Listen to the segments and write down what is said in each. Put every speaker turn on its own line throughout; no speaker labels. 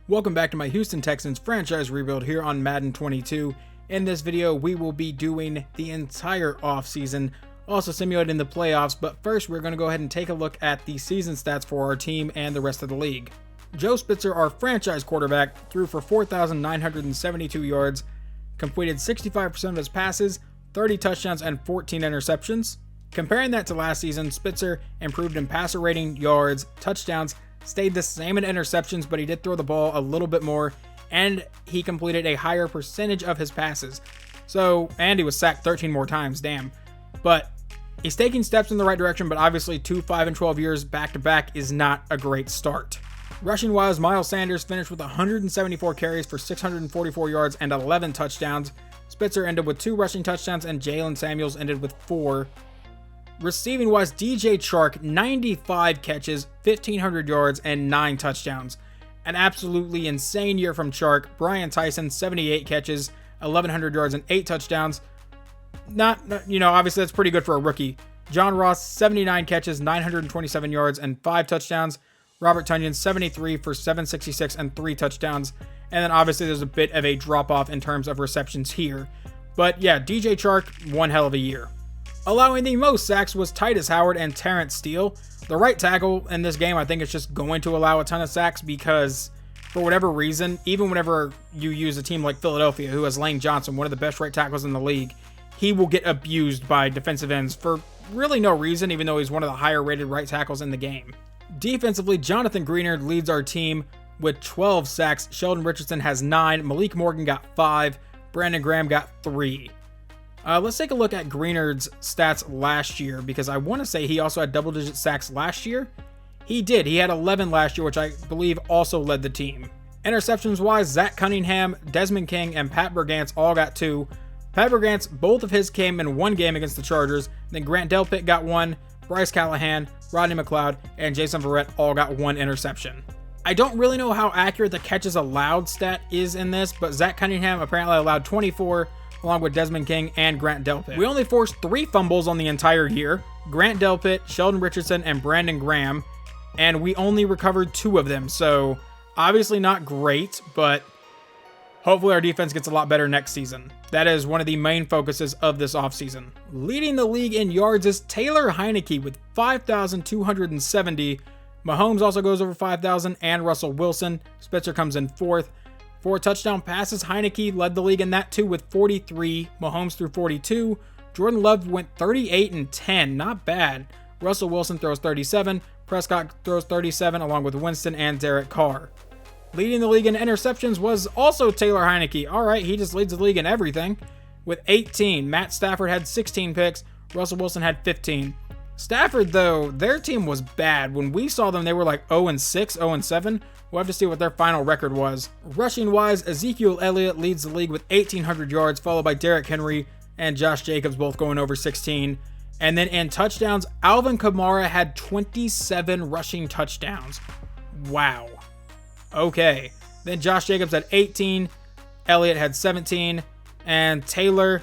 Welcome back to my Houston Texans franchise rebuild here on Madden 22. In this video, we will be doing the entire offseason, also simulating the playoffs, but first we're going to go ahead and take a look at the season stats for our team and the rest of the league. Joe Spitzer, our franchise quarterback, threw for 4,972 yards, completed 65% of his passes, 30 touchdowns, and 14 interceptions. Comparing that to last season, Spitzer improved in passer rating, yards, touchdowns, stayed the same in interceptions, but he did throw the ball a little bit more, and he completed a higher percentage of his passes. And he was sacked 13 more times, damn. But he's taking steps in the right direction, but obviously 5 and 12 years back-to-back is not a great start. Rushing-wise, Miles Sanders finished with 174 carries for 644 yards and 11 touchdowns. Spitzer ended with 2 rushing touchdowns, and Jalen Samuels ended with 4. Receiving-wise, DJ Chark, 95 catches, 1,500 yards, and 9 touchdowns. An absolutely insane year from Chark. Brian Tyson, 78 catches, 1,100 yards, and 8 touchdowns. Obviously that's pretty good for a rookie. John Ross, 79 catches, 927 yards, and 5 touchdowns. Robert Tonyan, 73 for 766 and 3 touchdowns. And then obviously there's a bit of a drop-off in terms of receptions here. But yeah, DJ Chark, one hell of a year. Allowing the most sacks was Titus Howard and Terrence Steele. The right tackle in this game, I think, is just going to allow a ton of sacks because, for whatever reason, even whenever you use a team like Philadelphia, who has Lane Johnson, one of the best right tackles in the league, he will get abused by defensive ends for really no reason, even though he's one of the higher rated right tackles in the game. Defensively, Jonathan Greenard leads our team with 12 sacks. Sheldon Richardson has 9. Malik Morgan got 5. Brandon Graham got 3. Let's take a look at Greenard's stats last year, because I want to say he also had double-digit sacks last year. He did. He had 11 last year, which I believe also led the team. Interceptions-wise, Zach Cunningham, Desmond King, and Pat Bergantz all got 2. Pat Bergantz, both of his came in one game against the Chargers. Then Grant Delpit got 1. Bryce Callahan, Rodney McLeod, and Jason Verrett all got 1 interception. I don't really know how accurate the catches allowed stat is in this, but Zach Cunningham apparently allowed 24, along with Desmond King and Grant Delpit. We only forced 3 fumbles on the entire year: Grant Delpit, Sheldon Richardson, and Brandon Graham, and we only recovered 2 of them, so obviously not great, but hopefully our defense gets a lot better next season. That is one of the main focuses of this offseason. Leading the league in yards is Taylor Heineke with 5,270. Mahomes also goes over 5,000, and Russell Wilson. Spitzer comes in 4th. 4 touchdown passes, Heineke led the league in that too with 43. Mahomes threw 42. Jordan Love went 38 and 10, not bad. Russell Wilson throws 37. Prescott throws 37, along with Winston and Derek Carr. Leading the league in interceptions was also Taylor Heineke. All right, he just leads the league in everything with 18. Matt Stafford had 16 picks. Russell Wilson had 15. Stafford, though, their team was bad. When we saw them, they were like 0-6, 0-7. We'll have to see what their final record was. Rushing-wise, Ezekiel Elliott leads the league with 1,800 yards, followed by Derrick Henry and Josh Jacobs, both going over 16. And then in touchdowns, Alvin Kamara had 27 rushing touchdowns. Wow. Okay. Then Josh Jacobs had 18, Elliott had 17, and Taylor,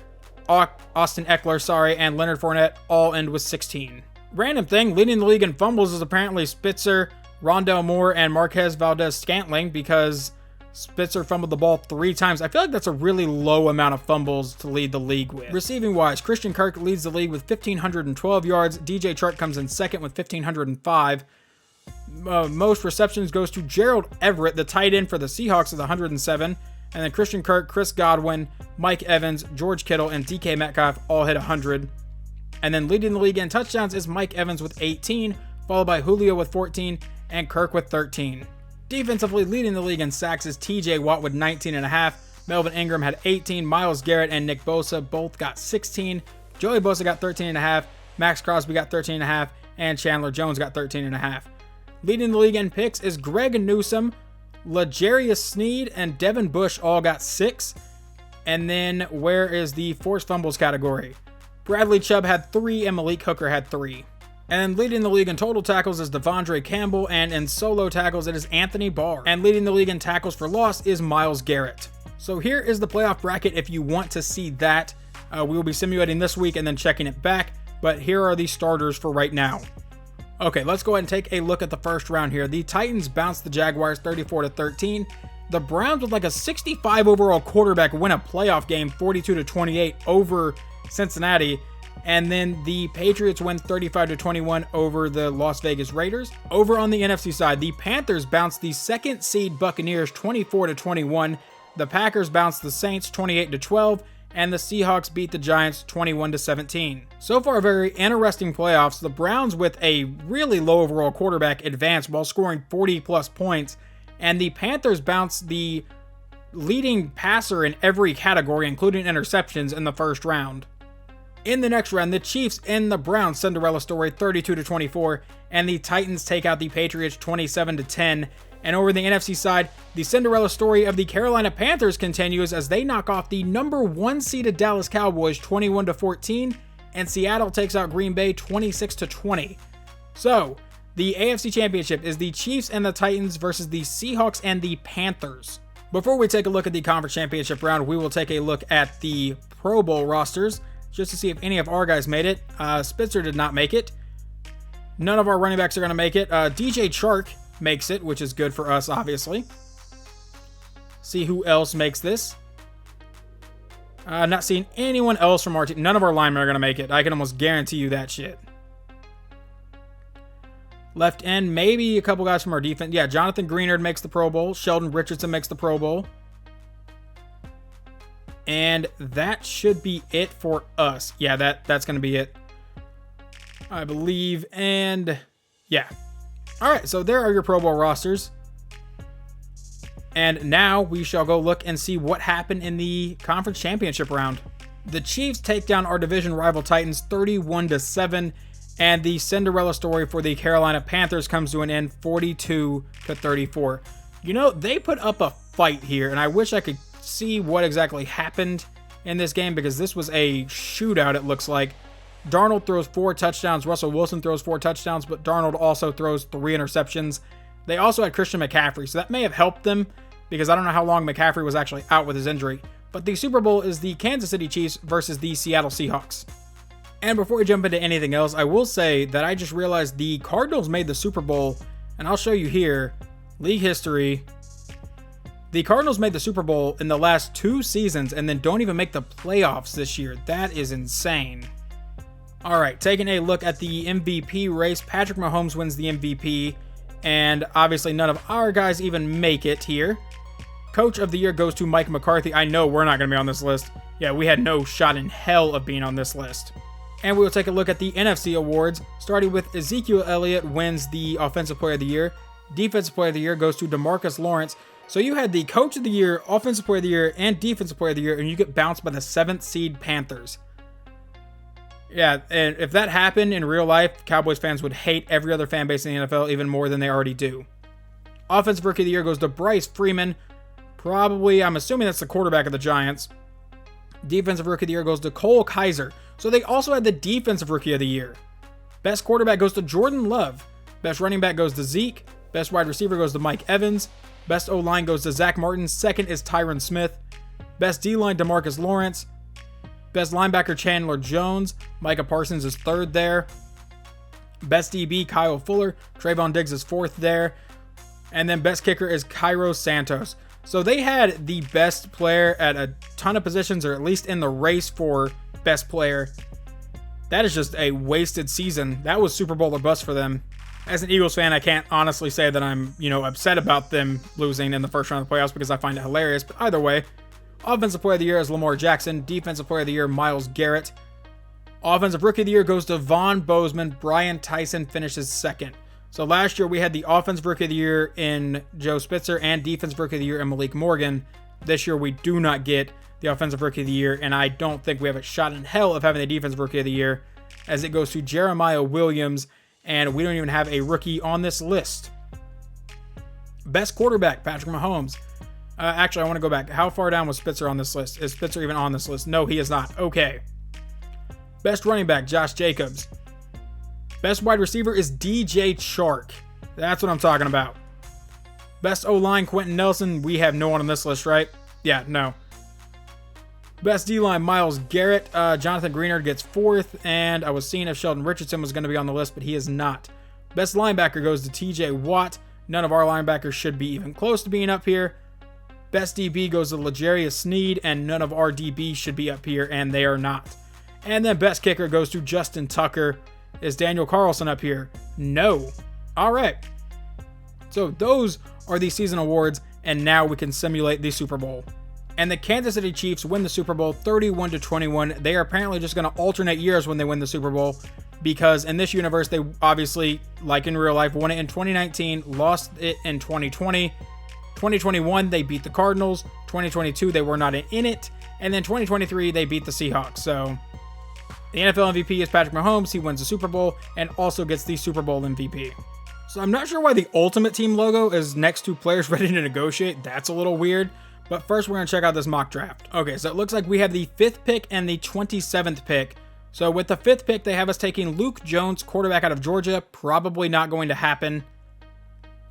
Austin Eckler, and Leonard Fournette all end with 16. Random thing, leading the league in fumbles is apparently Spitzer, Rondell Moore, and Marquez Valdez-Scantling, because Spitzer fumbled the ball 3 times. I feel like that's a really low amount of fumbles to lead the league with. Receiving-wise, Christian Kirk leads the league with 1,512 yards. DJ Chark comes in 2nd with 1,505. Most receptions goes to Gerald Everett, the tight end for the Seahawks, with 107. And then Christian Kirk, Chris Godwin, Mike Evans, George Kittle, and DK Metcalf all hit 100. And then leading the league in touchdowns is Mike Evans with 18, followed by Julio with 14, and Kirk with 13. Defensively, leading the league in sacks is TJ Watt with 19.5. Melvin Ingram had 18. Myles Garrett and Nick Bosa both got 16. Joey Bosa got 13.5. Max Crosby got 13.5. And Chandler Jones got 13.5. Leading the league in picks is Greg Newsome, L'Jarius Sneed, and Devin Bush all got 6. And then where is the forced fumbles category? Bradley Chubb had 3 and Malik Hooker had 3. And leading the league in total tackles is Devondre Campbell, and in solo tackles it is Anthony Barr. And leading the league in tackles for loss is Myles Garrett. So here is the playoff bracket if you want to see that. We will be simulating this week and then checking it back, but here are the starters for right now. Okay, let's go ahead and take a look at the first round here. The Titans bounced the Jaguars 34-13. the Browns with like a 65 overall quarterback win a playoff game 42-28 over Cincinnati. And then the Patriots win 35-21 over the Las Vegas Raiders. Over on the NFC side, the Panthers bounced the second seed Buccaneers 24-21. The Packers bounced the Saints 28-12. And the Seahawks beat the Giants 21-17. So far, a very interesting playoffs. The Browns with a really low overall quarterback advanced while scoring 40+ points. And the Panthers bounced the leading passer in every category, including interceptions, in the first round. In the next round, the Chiefs and the Browns Cinderella story 32-24, and the Titans take out the Patriots 27-10. And over the NFC side, the Cinderella story of the Carolina Panthers continues as they knock off the number 1 seeded Dallas Cowboys 21-14, and Seattle takes out Green Bay 26-20. So, the AFC Championship is the Chiefs and the Titans versus the Seahawks and the Panthers. Before we take a look at the Conference Championship round, we will take a look at the Pro Bowl rosters, just to see if any of our guys made it. Spitzer did not make it. None of our running backs are going to make it. DJ Chark makes it, which is good for us, obviously. See who else makes this. Not seeing anyone else from our team. None of our linemen are going to make it. I can almost guarantee you that shit. Left end, maybe a couple guys from our defense. Yeah, Jonathan Greenard makes the Pro Bowl. Sheldon Richardson makes the Pro Bowl. And that should be it for us. Yeah, that's going to be it, I believe. And yeah. All right, so there are your Pro Bowl rosters. And now we shall go look and see what happened in the Conference Championship round. The Chiefs take down our division rival Titans 31-7, and the Cinderella story for the Carolina Panthers comes to an end 42-34. You know, they put up a fight here, and I wish I could see what exactly happened in this game because this was a shootout, it looks like. Darnold throws 4 touchdowns. Russell Wilson throws 4 touchdowns, but Darnold also throws 3 interceptions. They also had Christian McCaffrey, so that may have helped them because I don't know how long McCaffrey was actually out with his injury. But the Super Bowl is the Kansas City Chiefs versus the Seattle Seahawks. And before we jump into anything else, I will say that I just realized the Cardinals made the Super Bowl, and I'll show you here, league history. The Cardinals made the Super Bowl in the last 2 seasons and then don't even make the playoffs this year. That is insane. All right, taking a look at the MVP race, Patrick Mahomes wins the MVP, and obviously none of our guys even make it here. Coach of the Year goes to Mike McCarthy. I know we're not going to be on this list. Yeah, we had no shot in hell of being on this list. And we will take a look at the NFC awards, starting with Ezekiel Elliott wins the Offensive Player of the Year. Defensive Player of the Year goes to DeMarcus Lawrence. So you had the Coach of the Year, Offensive Player of the Year, and Defensive Player of the Year, and you get bounced by the 7th seed Panthers. Yeah, and if that happened in real life, Cowboys fans would hate every other fan base in the NFL even more than they already do. Offensive Rookie of the Year goes to Bryce Freeman. Probably, I'm assuming that's the quarterback of the Giants. Defensive Rookie of the Year goes to Cole Kaiser. So they also had the Defensive Rookie of the Year. Best quarterback goes to Jordan Love. Best running back goes to Zeke. Best wide receiver goes to Mike Evans. Best O-line goes to Zach Martin. Second is Tyron Smith. Best D-line, DeMarcus Lawrence. Best linebacker, Chandler Jones. Micah Parsons is 3rd there. Best DB, Kyle Fuller. Trayvon Diggs is 4th there. And then best kicker is Cairo Santos. So they had the best player at a ton of positions, or at least in the race for best player. That is just a wasted season. That was Super Bowl or bust for them. As an Eagles fan, I can't honestly say that I'm, upset about them losing in the first round of the playoffs because I find it hilarious. But either way, Offensive Player of the Year is Lamar Jackson. Defensive Player of the Year, Myles Garrett. Offensive Rookie of the Year goes to Von Bozeman. Brian Tyson finishes 2nd. So last year we had the Offensive Rookie of the Year in Joe Spitzer and Defensive Rookie of the Year in Malik Morgan. This year we do not get the Offensive Rookie of the Year, and I don't think we have a shot in hell of having the Defensive Rookie of the Year, as it goes to Jeremiah Williams, and we don't even have a rookie on this list. Best quarterback, Patrick Mahomes. Actually, I want to go back. How far down was Spitzer on this list? Is Spitzer even on this list? No, he is not. Okay. Best running back, Josh Jacobs. Best wide receiver is DJ Chark. That's what I'm talking about. Best O-line, Quentin Nelson. We have no one on this list, right? Yeah, no. Best D-line, Myles Garrett. Jonathan Greenard gets 4th, and I was seeing if Sheldon Richardson was going to be on the list, but he is not. Best linebacker goes to TJ Watt. None of our linebackers should be even close to being up here. Best DB goes to L'Jarius Sneed, and none of our DBs should be up here, and they are not. And then best kicker goes to Justin Tucker. Is Daniel Carlson up here? No. All right. So those are the season awards, and now we can simulate the Super Bowl. And the Kansas City Chiefs win the Super Bowl 31-21. They are apparently just going to alternate years when they win the Super Bowl, because in this universe, they obviously, like in real life, won it in 2019, lost it in 2020. 2021, they beat the Cardinals. 2022, they were not in it. And then 2023, they beat the Seahawks. So the NFL MVP is Patrick Mahomes. He wins the Super Bowl and also gets the Super Bowl MVP. So I'm not sure why the Ultimate Team logo is next to players ready to negotiate. That's a little weird. But first, we're going to check out this mock draft. Okay, so it looks like we have the 5th pick and the 27th pick. So with the 5th pick, they have us taking Luke Jones, quarterback out of Georgia. Probably not going to happen.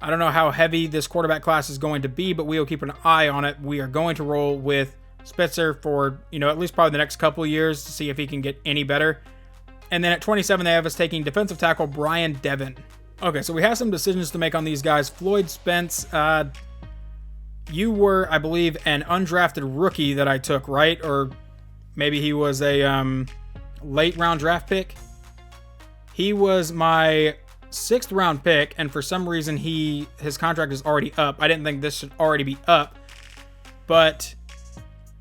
I don't know how heavy this quarterback class is going to be, but we will keep an eye on it. We are going to roll with Spitzer for, at least probably the next couple of years to see if he can get any better. And then at 27, they have us taking defensive tackle Brian Devin. Okay, so we have some decisions to make on these guys. Floyd Spence, you were, I believe, an undrafted rookie that I took, right? Or maybe he was a late round draft pick. He was my 6th round pick, and for some reason his contract is already up. I didn't think this should already be up, but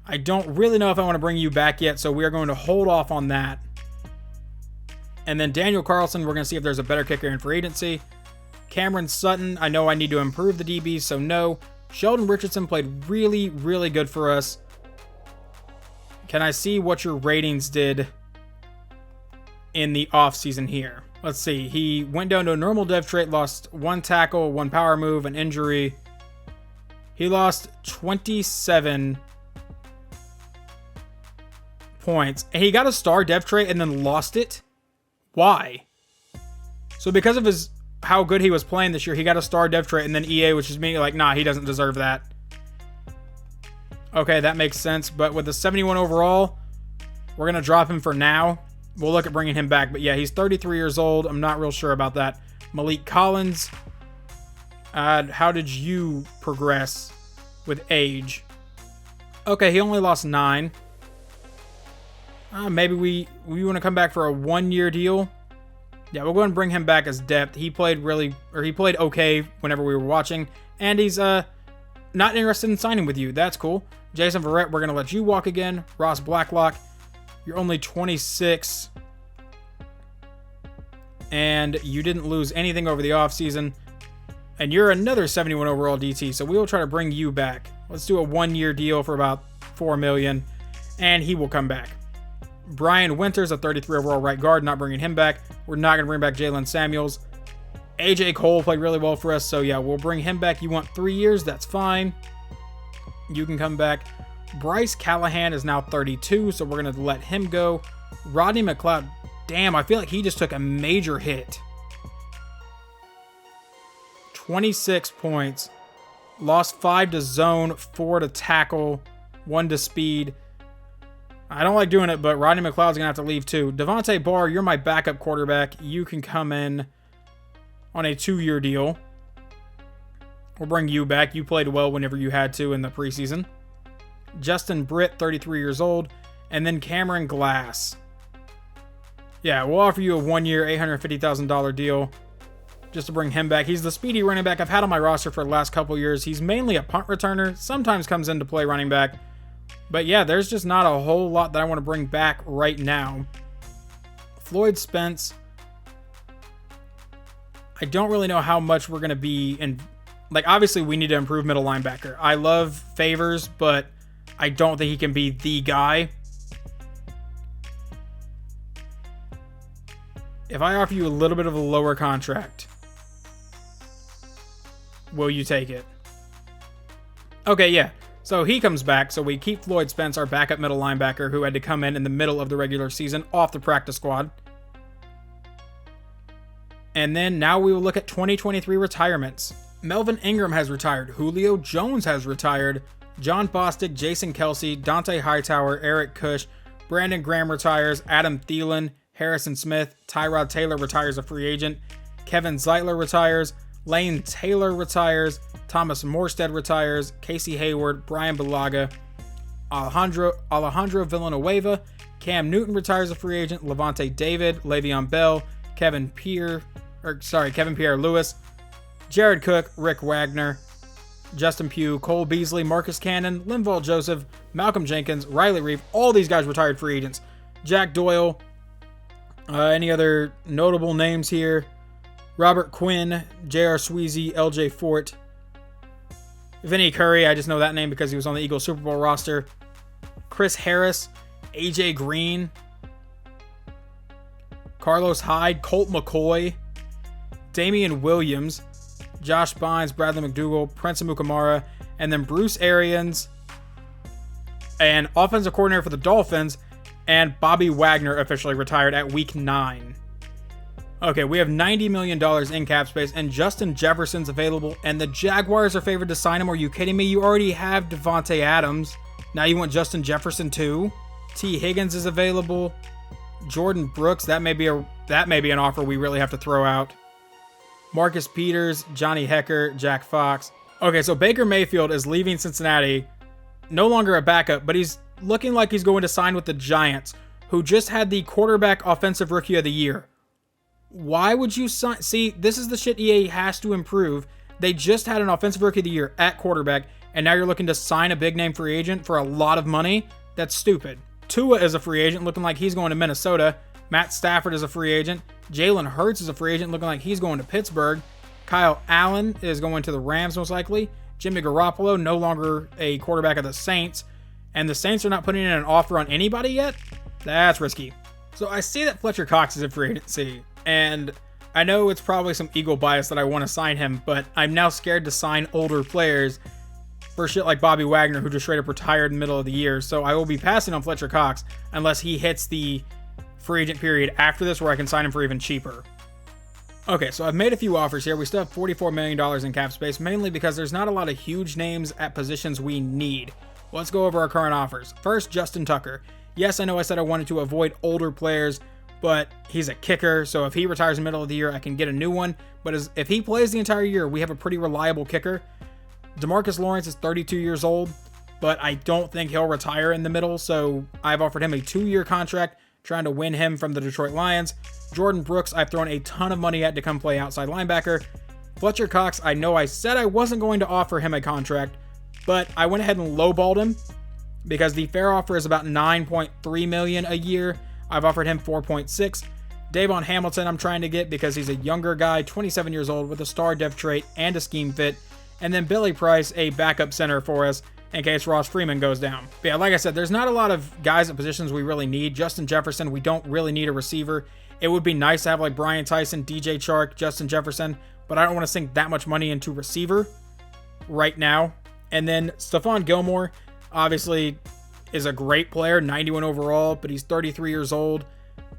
I don't really know if I want to bring you back yet, so we are going to hold off on that. And then Daniel Carlson, we're going to see if there's a better kicker in free agency. Cameron Sutton, I know I need to improve the DBs, so no. Sheldon Richardson played really, really good for us. Can I see what your ratings did in the offseason here? Let's see. He went down to a normal dev trait, lost 1 tackle, 1 power move, an injury. He lost 27 points. And he got a star dev trait and then lost it. Why? So because of how good he was playing this year, he got a star dev trait, and then EA was just meaning like, nah, he doesn't deserve that. Okay, that makes sense. But with the 71 overall, we're going to drop him for now. We'll look at bringing him back. But yeah, he's 33 years old. I'm not real sure about that. Malik Collins. How did you progress with age? Okay, he only lost 9. Maybe we want to come back for a 1-year deal. Yeah, we'll go ahead and bring him back as depth. He played okay whenever we were watching. And he's not interested in signing with you. That's cool. Jason Verrett, we're going to let you walk again. Ross Blacklock, you're only 26. And you didn't lose anything over the offseason. And you're another 71 overall DT, so we will try to bring you back. Let's do a 1-year deal for about $4 million, and he will come back. Brian Winters, a 33 overall right guard, not bringing him back. We're not going to bring back Jalen Samuels. AJ Cole played really well for us, so yeah, we'll bring him back. You want 3 years? That's fine. You can come back. Bryce Callahan is now 32, so we're going to let him go. Rodney McLeod, damn, I feel like he just took a major hit. 26 points. Lost 5 to zone, 4 to tackle, 1 to speed. I don't like doing it, but Rodney McLeod's going to have to leave too. Devontae Barr, you're my backup quarterback. You can come in on a 2-year deal. We'll bring you back. You played well whenever you had to in the preseason. Justin Britt, 33 years old. And then Cameron Glass. Yeah, we'll offer you a 1-year, $850,000 deal just to bring him back. He's the speedy running back I've had on my roster for the last couple years. He's mainly a punt returner. Sometimes comes into play running back. But yeah, there's just not a whole lot that I want to bring back right now. Floyd Spence. I don't really know how much we're going to be in. Like, obviously, we need to improve middle linebacker. I love Favors, but I don't think he can be the guy. If I offer you a little bit of a lower contract, will you take it? Okay, yeah. So he comes back, so we keep Floyd Spence, our backup middle linebacker, who had to come in the middle of the regular season off the practice squad. And then now we will look at 2023 retirements. Melvin Ingram has retired. Julio Jones has retired. John Bostic, Jason Kelsey, Dante Hightower, Eric Cush, Brandon Graham retires. Adam Thielen, Harrison Smith, Tyrod Taylor retires a free agent. Kevin Zeitler retires. Lane Taylor retires. Thomas Morstead retires. Casey Hayward, Brian Bulaga, Alejandro Villanueva, Cam Newton retires a free agent. Levante David, Le'Veon Bell, Kevin Pierre-Louis, Jared Cook, Rick Wagner, Justin Pugh, Cole Beasley, Marcus Cannon, Linval Joseph, Malcolm Jenkins, Riley Reef. All these guys retired free agents. Jack Doyle. Any other notable names here? Robert Quinn, J.R. Sweezy, L.J. Fort, Vinny Curry. I just know that name because he was on the Eagles Super Bowl roster. Chris Harris, A.J. Green, Carlos Hyde, Colt McCoy, Damian Williams, Josh Bynes, Bradley McDougall, Prince Amukamara, and then Bruce Arians, and offensive coordinator for the Dolphins, and Bobby Wagner officially retired at week 9. Okay, we have $90 million in cap space, and Justin Jefferson's available, and the Jaguars are favored to sign him. Are you kidding me? You already have Devontae Adams. Now you want Justin Jefferson too? T. Higgins is available. Jordan Brooks, that may be an offer we really have to throw out. Marcus Peters, Johnny Hecker, Jack Fox. Okay, so Baker Mayfield is leaving Cincinnati, no longer a backup, but he's looking like he's going to sign with the Giants, who just had the quarterback offensive rookie of the year. Why would you sign? See, this is the shit EA has to improve. They just had an offensive rookie of the year at quarterback, and now you're looking to sign a big name free agent for a lot of money? That's stupid. Tua is a free agent, looking like he's going to Minnesota. Matt Stafford is a free agent. Jalen Hurts is a free agent, looking like he's going to Pittsburgh. Kyle Allen is going to the Rams, most likely. Jimmy Garoppolo, no longer a quarterback of the Saints. And the Saints are not putting in an offer on anybody yet? That's risky. So I see that Fletcher Cox is in free agency, and I know it's probably some ego bias that I want to sign him, but I'm now scared to sign older players for shit like Bobby Wagner, who just straight up retired in the middle of the year. So I will be passing on Fletcher Cox unless he hits the free agent period after this where I can sign him for even cheaper. Okay, so I've made a few offers here. We still have $44 million in cap space, mainly because there's not a lot of huge names at positions we need. Let's go over our current offers. First, Justin Tucker. Yes, I know I said I wanted to avoid older players, but he's a kicker, so if he retires in the middle of the year, I can get a new one. But if he plays the entire year, we have a pretty reliable kicker. DeMarcus Lawrence is 32 years old, but I don't think he'll retire in the middle, so I've offered him a 2-year contract, trying to win him from the Detroit Lions. Jordan Brooks, I've thrown a ton of money at to come play outside linebacker. Fletcher Cox, I know I said I wasn't going to offer him a contract, but I went ahead and lowballed him because the fair offer is about $9.3 million a year. I've offered him 4.6. Davon Hamilton I'm trying to get because he's a younger guy, 27 years old, with a star dev trait and a scheme fit. And then Billy Price, a backup center for us in case Ross Freeman goes down. But yeah, like I said, there's not a lot of guys at positions we really need. Justin Jefferson, we don't really need a receiver. It would be nice to have like Brian Tyson, DJ Chark, Justin Jefferson, but I don't want to sink that much money into receiver right now. And then Stephon Gilmore, obviously, is a great player, 91 overall, but he's 33 years old.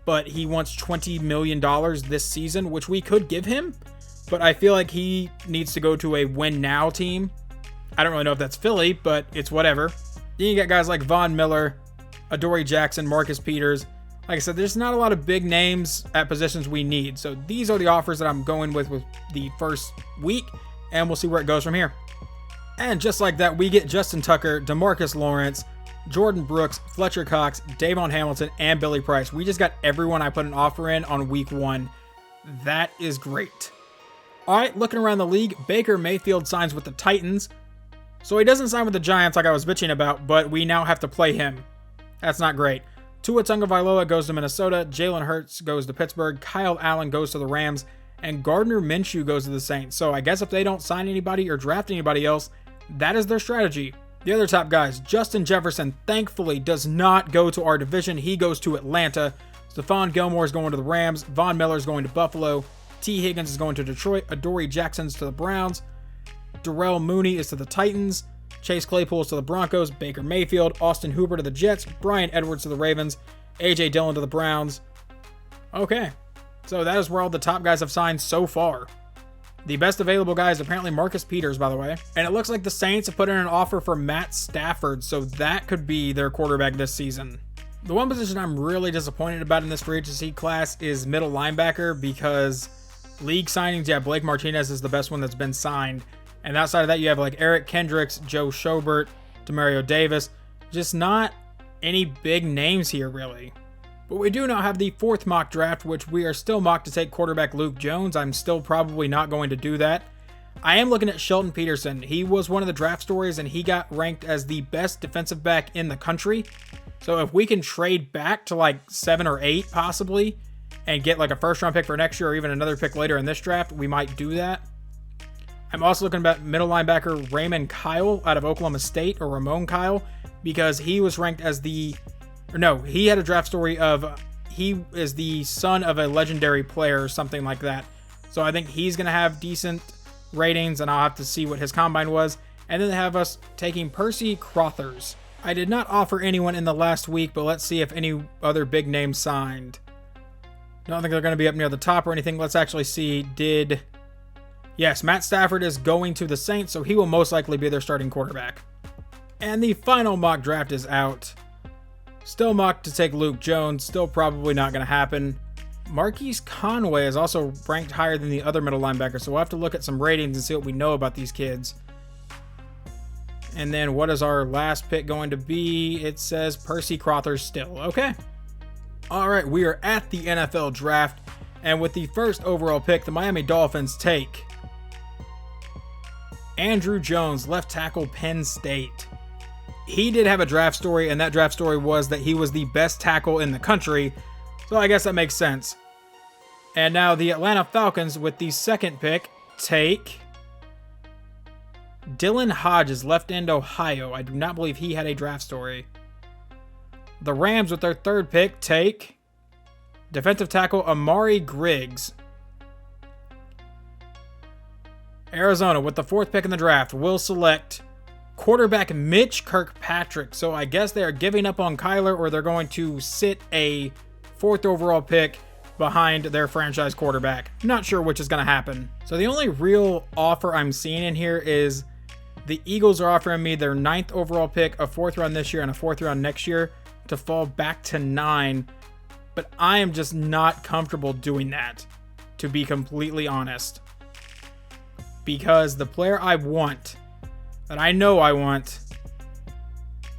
But he wants $20 million this season, which we could give him. But I feel like he needs to go to a win-now team. I don't really know if that's Philly, but it's whatever. Then you got guys like Von Miller, Adoree Jackson, Marcus Peters. Like I said, there's not a lot of big names at positions we need. So these are the offers that I'm going with the first week, and we'll see where it goes from here. And just like that, we get Justin Tucker, DeMarcus Lawrence, Jordan Brooks, Fletcher Cox, Davon Hamilton, and Billy Price. We just got everyone I put an offer in on week 1. That is great. All right, looking around the league, Baker Mayfield signs with the Titans. So he doesn't sign with the Giants like I was bitching about, but we now have to play him. That's not great. Tua Tagovailoa goes to Minnesota, Jalen Hurts goes to Pittsburgh, Kyle Allen goes to the Rams, and Gardner Minshew goes to the Saints. So I guess if they don't sign anybody or draft anybody else, that is their strategy. The other top guys, Justin Jefferson, thankfully does not go to our division. He goes to Atlanta. Stephon Gilmore is going to the Rams. Von Miller is going to Buffalo. T. Higgins is going to Detroit. Adoree Jackson's to the Browns. Darrell Mooney is to the Titans. Chase Claypool is to the Broncos. Baker Mayfield. Austin Hooper to the Jets. Brian Edwards to the Ravens. A.J. Dillon to the Browns. Okay, so that is where all the top guys have signed so far. The best available guy is apparently Marcus Peters, by the way. And it looks like the Saints have put in an offer for Matt Stafford, so that could be their quarterback this season. The one position I'm really disappointed about in this free agency class is middle linebacker because League signings, yeah, Blake Martinez is the best one that's been signed. And outside of that, you have like Eric Kendricks, Joe Schobert, Demario Davis. Just not any big names here, really. But we do now have the 4th mock draft, which we are still mocked to take quarterback Luke Jones. I'm still probably not going to do that. I am looking at Shelton Peterson. He was one of the draft stories, and he got ranked as the best defensive back in the country. So if we can trade back to like 7 or 8 possibly, and get like a first-round pick for next year or even another pick later in this draft, we might do that. I'm also looking at middle linebacker Raymond Kyle out of Oklahoma State, or Ramon Kyle, because he was ranked as he had a draft story of he is the son of a legendary player or something like that. So I think he's going to have decent ratings, and I'll have to see what his combine was. And then they have us taking Percy Crothers. I did not offer anyone in the last week, but let's see if any other big names signed. I don't think they're going to be up near the top or anything. Let's actually see. Yes, Matt Stafford is going to the Saints, so he will most likely be their starting quarterback. And the final mock draft is out. Still mocked to take Luke Jones. Still probably not going to happen. Marquise Conway is also ranked higher than the other middle linebackers, so we'll have to look at some ratings and see what we know about these kids. And then what is our last pick going to be? It says Percy Crothers still. Okay. All right, we are at the NFL draft, and with the first overall pick, the Miami Dolphins take Andrew Jones, left tackle, Penn State. He did have a draft story, and that draft story was that he was the best tackle in the country, so I guess that makes sense. And now the Atlanta Falcons, with the second pick, take Dylan Hodges, left end, Ohio. I do not believe he had a draft story. The Rams, with their third pick, take defensive tackle Amari Griggs. Arizona, with the 4th pick in the draft, will select quarterback Mitch Kirkpatrick. So I guess they are giving up on Kyler, or they're going to sit a 4th overall pick behind their franchise quarterback. Not sure which is going to happen. So the only real offer I'm seeing in here is the Eagles are offering me their 9th overall pick, a 4th round this year, and a 4th round next year to fall back to 9. But I am just not comfortable doing that, to be completely honest. Because the player I want, that I know I want,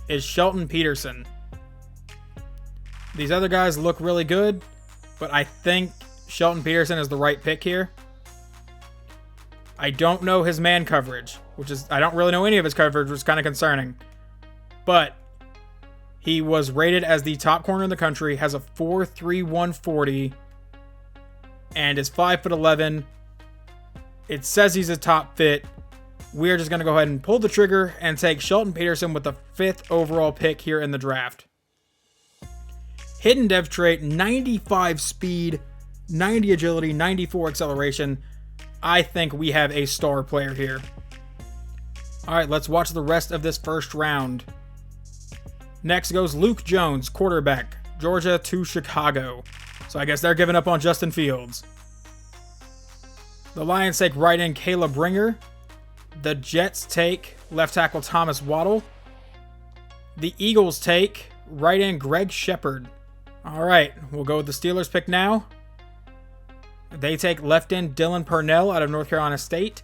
is Shelton Peterson. These other guys look really good, but I think Shelton Peterson is the right pick here. I don't know his man coverage, I don't really know any of his coverage, which is kind of concerning. But he was rated as the top corner in the country, has a 4.3 140, and is 5'11". It says he's a top fit. We're just going to go ahead and pull the trigger and take Shelton Peterson with the 5th overall pick here in the draft. Hidden dev trait, 95 speed, 90 agility, 94 acceleration. I think we have a star player here. All right, let's watch the rest of this first round. Next goes Luke Jones, quarterback, Georgia to Chicago. So I guess they're giving up on Justin Fields. The Lions take right end Caleb Bringer. The Jets take left tackle Thomas Waddle. The Eagles take right end Greg Shepard. All right, we'll go with the Steelers pick now. They take left end Dylan Purnell out of North Carolina State.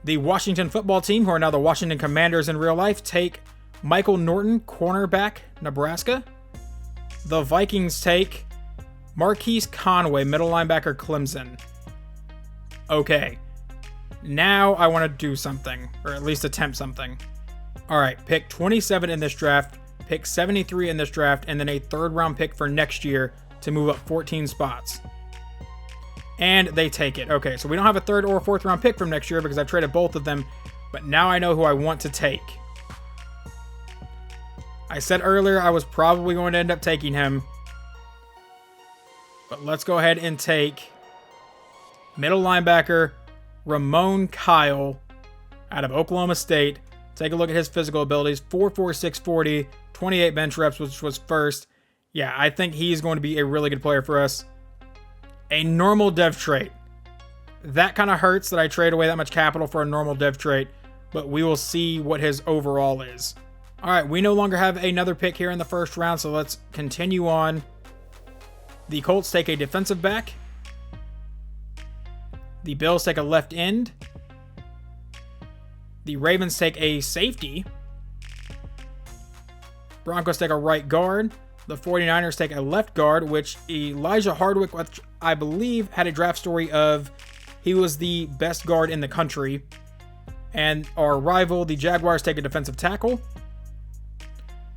The Washington football team, who are now the Washington Commanders in real life, take Michael Norton, cornerback, Nebraska. The Vikings take Marquise Conway, middle linebacker, Clemson. Okay, now I want to do something, or at least attempt something. All right, pick 27 in this draft, pick 73 in this draft, and then a 3rd round pick for next year to move up 14 spots. And they take it. Okay, so we don't have a 3rd or 4th round pick from next year because I've traded both of them, but now I know who I want to take. I said earlier I was probably going to end up taking him, but let's go ahead and take middle linebacker Ramon Kyle out of Oklahoma State. Take a look at his physical abilities. 4'4", 640, 28 bench reps, which was first. Yeah, I think he's going to be a really good player for us. A normal dev trait. That kind of hurts that I trade away that much capital for a normal dev trait, but we will see what his overall is. All right, we no longer have another pick here in the first round, so let's continue on. The Colts take a defensive back. The Bills take a left end. The Ravens take a safety. Broncos take a right guard. The 49ers take a left guard, which Elijah Hardwick, which I believe had a draft story of he was the best guard in the country. And our rival, the Jaguars, take a defensive tackle.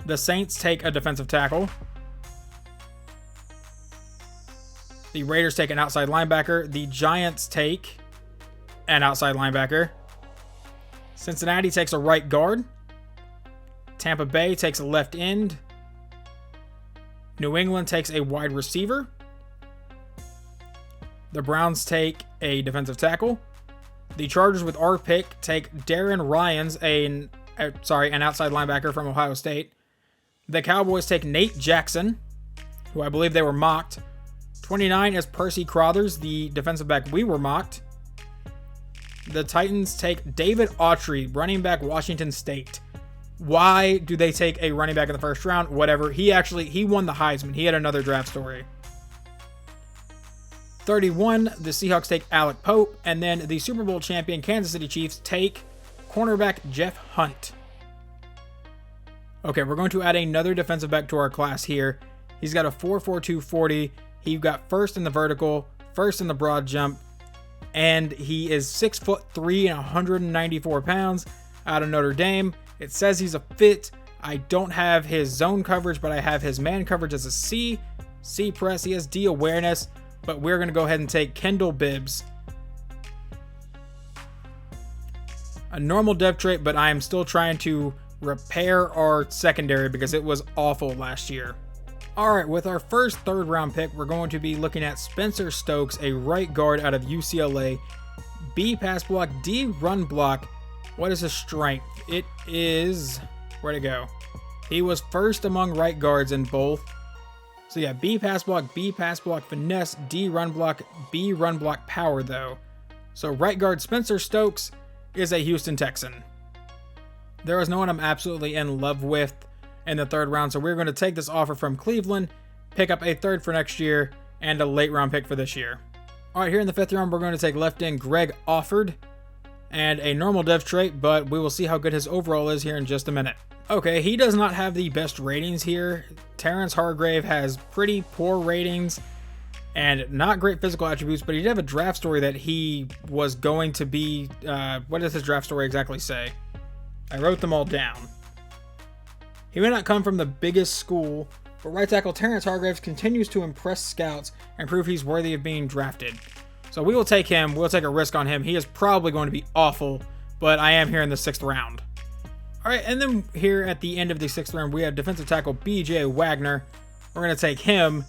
The Saints take a defensive tackle. The Raiders take an outside linebacker. The Giants take an outside linebacker. Cincinnati takes a right guard. Tampa Bay takes a left end. New England takes a wide receiver. The Browns take a defensive tackle. The Chargers with our pick take Darren Ryans, an outside linebacker from Ohio State. The Cowboys take Nate Jackson, who I believe they were mocked. 29 is Percy Crothers, the defensive back we were mocked. The Titans take David Autry, running back, Washington State. Why do they take a running back in the first round? Whatever. He won the Heisman. He had another draft story. 31, the Seahawks take Alec Pope. And then the Super Bowl champion Kansas City Chiefs take cornerback Jeff Hunt. Okay, we're going to add another defensive back to our class here. He's got a 4.42 40. He got first in the vertical, first in the broad jump, and he is 6'3" and 194 pounds out of Notre Dame. It says he's a fit. I don't have his zone coverage, but I have his man coverage as a C. C press. He has D awareness, but we're going to go ahead and take Kendall Bibbs. A normal depth trait, but I am still trying to repair our secondary because it was awful last year. All right, with our first third round pick, we're going to be looking at Spencer Stokes, a right guard out of UCLA. B pass block, D run block. What is his strength? It is, where'd it go? He was first among right guards in both. So yeah, B pass block, finesse, D run block, B run block power though. So right guard Spencer Stokes is a Houston Texan. There is no one I'm absolutely in love with in the third round, so we're going to take this offer from Cleveland, pick up a third for next year, and a late round pick for this year. All right, here in the fifth round, we're going to take left end Greg Offord, and a normal dev trait, but we will see how good his overall is here in just a minute. Okay, he does not have the best ratings here. Terrence Hargrave has pretty poor ratings and not great physical attributes, but he did have a draft story that he was going to be, what does his draft story exactly say? I wrote them all down. He may not come from the biggest school, but right tackle Terrence Hargraves continues to impress scouts and prove he's worthy of being drafted. So we will take him. We'll take a risk on him. He is probably going to be awful, but I am here in the sixth round. All right, and then here at the end of the sixth round, we have defensive tackle B.J. Wagner. We're going to take him.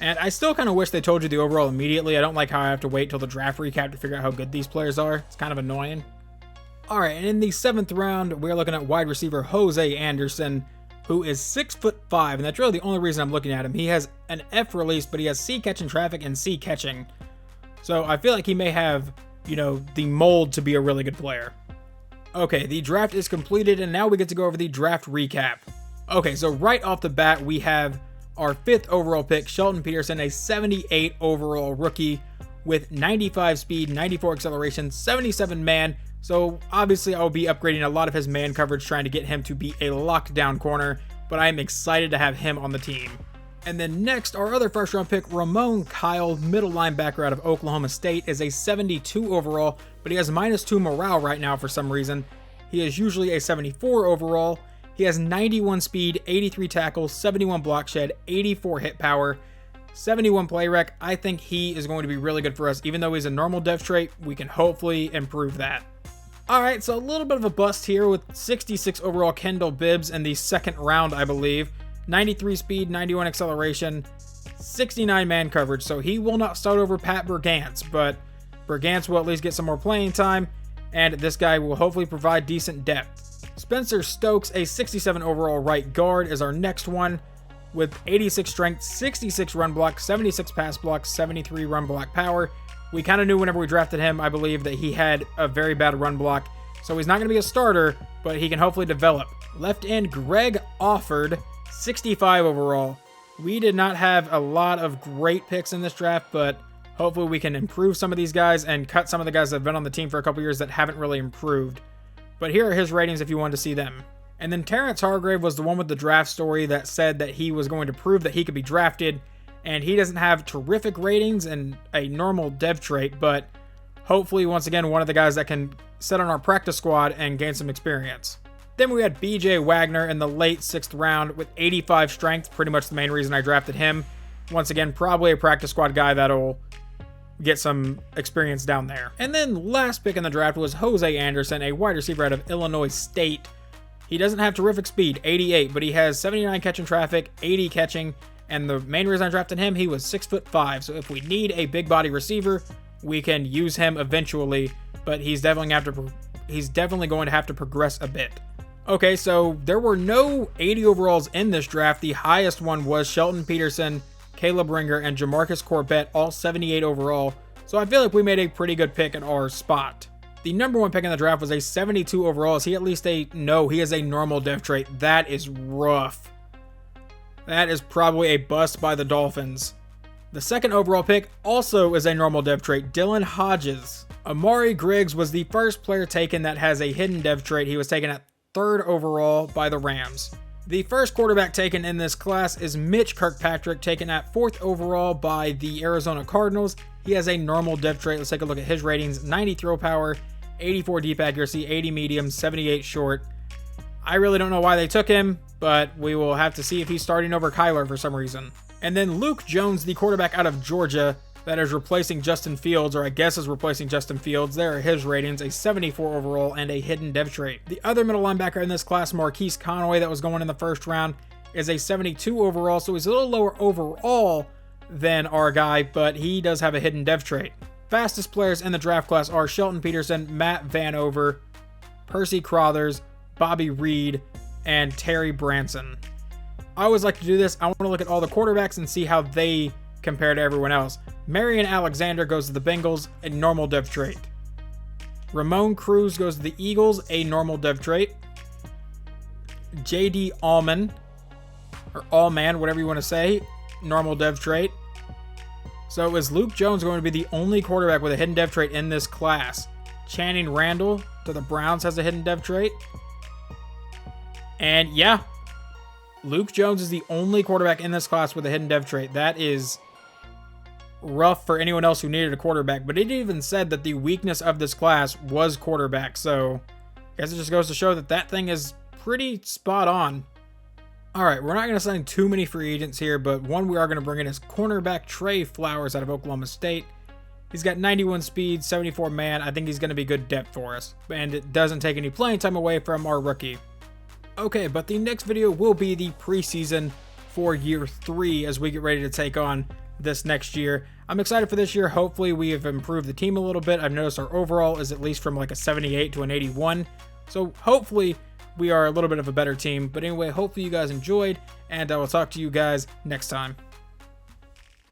And I still kind of wish they told you the overall immediately. I don't like how I have to wait till the draft recap to figure out how good these players are. It's kind of annoying. All right, and in the seventh round, we're looking at wide receiver Jose Anderson, who is 6'5", and that's really the only reason I'm looking at him. He has an F release, but he has C catching traffic and C catching. So I feel like he may have, the mold to be a really good player. Okay, the draft is completed, and now we get to go over the draft recap. Okay, so right off the bat, we have our fifth overall pick, Shelton Peterson, a 78 overall rookie with 95 speed, 94 acceleration, 77 man. So obviously I'll be upgrading a lot of his man coverage, trying to get him to be a lockdown corner, but I am excited to have him on the team. And then next, our other first round pick, Ramon Kyle, middle linebacker out of Oklahoma State, is a 72 overall, but he has -2 morale right now for some reason. He is usually a 74 overall. He has 91 speed, 83 tackles, 71 block shed, 84 hit power, 71 play rec. I think he is going to be really good for us. Even though he's a normal dev trait, we can hopefully improve that. Alright, so a little bit of a bust here with 66 overall Kendall Bibbs in the second round, I believe. 93 speed, 91 acceleration, 69 man coverage. So he will not start over Pat Bergantz, but Bergantz will at least get some more playing time, and this guy will hopefully provide decent depth. Spencer Stokes, a 67 overall right guard, is our next one with 86 strength, 66 run block, 76 pass block, 73 run block power. We kind of knew whenever we drafted him, I believe, that he had a very bad run block. So he's not going to be a starter, but he can hopefully develop. Left end, Greg Offord, 65 overall. We did not have a lot of great picks in this draft, but Hopefully we can improve some of these guys and cut some of the guys that have been on the team for a couple years that haven't really improved. But here are his ratings if you wanted to see them. And then Terrence Hargrave was the one with the draft story that said that he was going to prove that he could be drafted. And he doesn't have terrific ratings and a normal dev trait, but hopefully, once again, one of the guys that can sit on our practice squad and gain some experience. Then we had BJ Wagner in the late 6th round with 85 strength, pretty much the main reason I drafted him. Once again, probably a practice squad guy that'll get some experience down there. And then last pick in the draft was Jose Anderson, a wide receiver out of Illinois State. He doesn't have terrific speed, 88, but he has 79 catching traffic, 80 catching, and the main reason I drafted him, he was 6'5", so if we need a big body receiver, we can use him eventually, but he's definitely going to have to progress a bit. Okay, so there were no 80 overalls in this draft. The highest one was Shelton Peterson, Caleb Ringer, and Jamarcus Corbett, all 78 overall. So I feel like we made a pretty good pick at our spot. The number 1 pick in the draft was a 72 overall. Is he at least no, he is a normal dev trait. That is rough. That is probably a bust by the Dolphins. The 2nd overall pick also is a normal dev trait, Dylan Hodges. Amari Griggs was the first player taken that has a hidden dev trait. He was taken at 3rd overall by the Rams. The first quarterback taken in this class is Mitch Kirkpatrick, taken at 4th overall by the Arizona Cardinals. He has a normal dev trait. Let's take a look at his ratings. 90 throw power, 84 deep accuracy, 80 medium, 78 short. I really don't know why they took him, but we will have to see if he's starting over Kyler for some reason. And then Luke Jones, the quarterback out of Georgia, that is replacing Justin Fields, or I guess is replacing Justin Fields. There are his ratings, a 74 overall and a hidden dev trait. The other middle linebacker in this class, Marquise Conway, that was going in the 1st round, is a 72 overall, so he's a little lower overall than our guy, but he does have a hidden dev trait. Fastest players in the draft class are Shelton Peterson, Matt Vanover, Percy Crothers, Bobby Reed, and Terry Branson. I always like to do this. I want to look at all the quarterbacks and see how they compare to everyone else. Marion Alexander goes to the Bengals, a normal dev trait. Ramon Cruz goes to the Eagles, a normal dev trait. JD Allman, or Allman, whatever you want to say, normal dev trait. So is Luke Jones going to be the only quarterback with a hidden dev trait in this class? Channing Randall to the Browns has a hidden dev trait. And yeah, Luke Jones is the only quarterback in this class with a hidden dev trait. That is rough for anyone else who needed a quarterback, but it even said that the weakness of this class was quarterback, so I guess it just goes to show that that thing is pretty spot on. Alright, we're not going to sign too many free agents here, but one we are going to bring in is cornerback Trey Flowers out of Oklahoma State. He's got 91 speed, 74 man. I think he's going to be good depth for us, and it doesn't take any playing time away from our rookie. Okay, but the next video will be the preseason for year 3 as we get ready to take on this next year. I'm excited for this year. Hopefully we have improved the team a little bit. I've noticed our overall is at least from like a 78 to an 81. So hopefully we are a little bit of a better team. But anyway, hopefully you guys enjoyed, and I will talk to you guys next time.